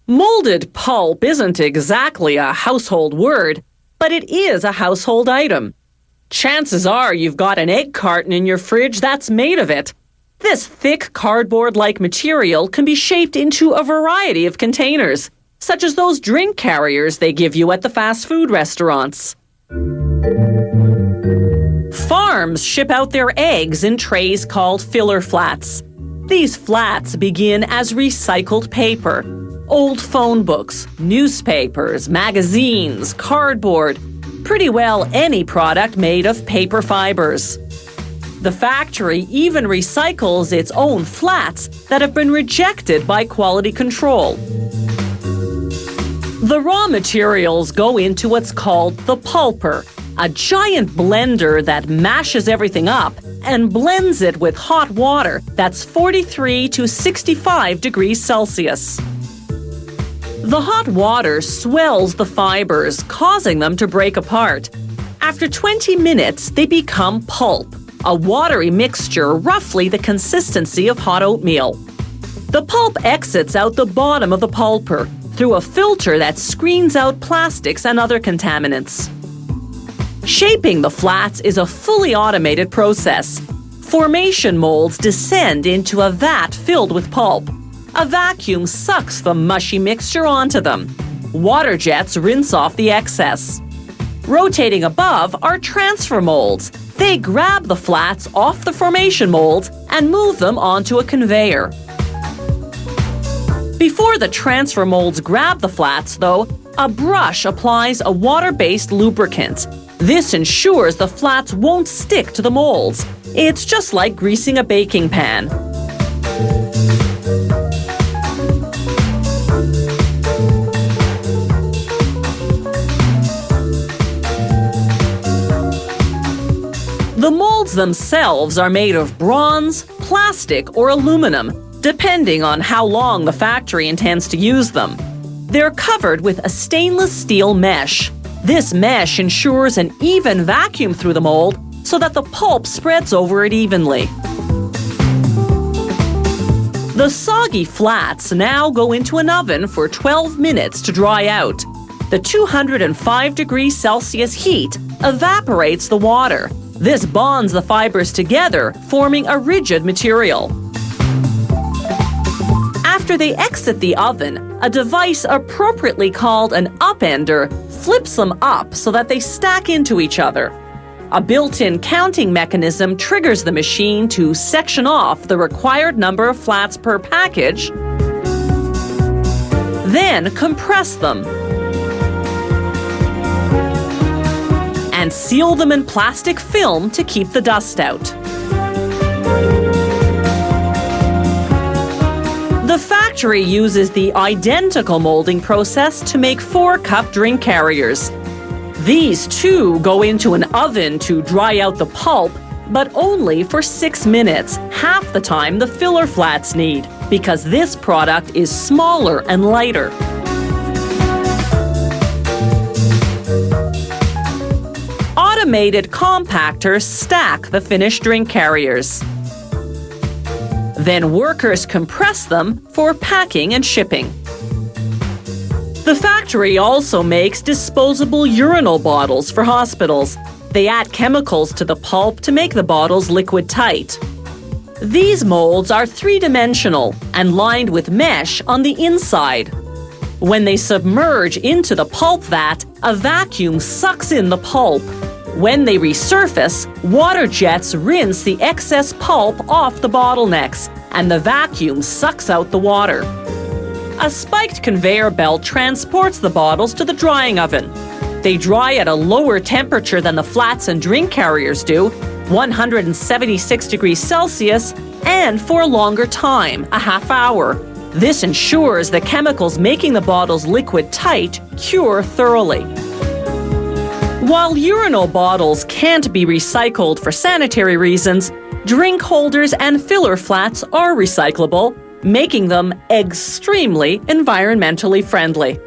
Molded pulp isn't exactly a household word, but it is a household item. Chances are you've got an egg carton in your fridge that's made of it. This thick cardboard-like material can be shaped into a variety of containers, such as those drink carriers they give you at the fast food restaurants. Farms ship out their eggs in trays called filler flats. These flats begin as recycled paper. Old phone books, newspapers, magazines, cardboard, pretty well any product made of paper fibers. The factory even recycles its own flats that have been rejected by quality control. The raw materials go into what's called the pulper, a giant blender that mashes everything up and blends it with hot water that's 43 to 65 degrees Celsius. The hot water swells the fibers, causing them to break apart. After 20 minutes, they become pulp, a watery mixture roughly the consistency of hot oatmeal. The pulp exits out the bottom of the pulper through a filter that screens out plastics and other contaminants. Shaping the flats is a fully automated process. Formation molds descend into a vat filled with pulp. A vacuum sucks the mushy mixture onto them. Water jets rinse off the excess. Rotating above are transfer molds. They grab the flats off the formation molds and move them onto a conveyor. Before the transfer molds grab the flats, though, a brush applies a water-based lubricant. This ensures the flats won't stick to the molds. It's just like greasing a baking pan. The molds themselves are made of bronze, plastic, or aluminum, depending on how long the factory intends to use them. They're covered with a stainless steel mesh. This mesh ensures an even vacuum through the mold so that the pulp spreads over it evenly. The soggy flats now go into an oven for 12 minutes to dry out. The 205 degrees Celsius heat evaporates the water. This bonds the fibers together, forming a rigid material. After they exit the oven, a device appropriately called an upender flips them up so that they stack into each other. A built-in counting mechanism triggers the machine to section off the required number of flats per package, then compress them, and seal them in plastic film to keep the dust out. The factory uses the identical molding process to make 4-cup drink carriers. These too go into an oven to dry out the pulp, but only for 6 minutes, half the time the filler flats need, because this product is smaller and lighter. Automated compactors stack the finished drink carriers. Then workers compress them for packing and shipping. The factory also makes disposable urinal bottles for hospitals. They add chemicals to the pulp to make the bottles liquid tight. These molds are three-dimensional and lined with mesh on the inside. When they submerge into the pulp vat, a vacuum sucks in the pulp. When they resurface, water jets rinse the excess pulp off the bottlenecks, and the vacuum sucks out the water. A spiked conveyor belt transports the bottles to the drying oven. They dry at a lower temperature than the flats and drink carriers do, 176 degrees Celsius, and for a longer time, a half hour. This ensures the chemicals making the bottles liquid tight cure thoroughly. While urinal bottles can't be recycled for sanitary reasons, drink holders and filler flats are recyclable, making them extremely environmentally friendly.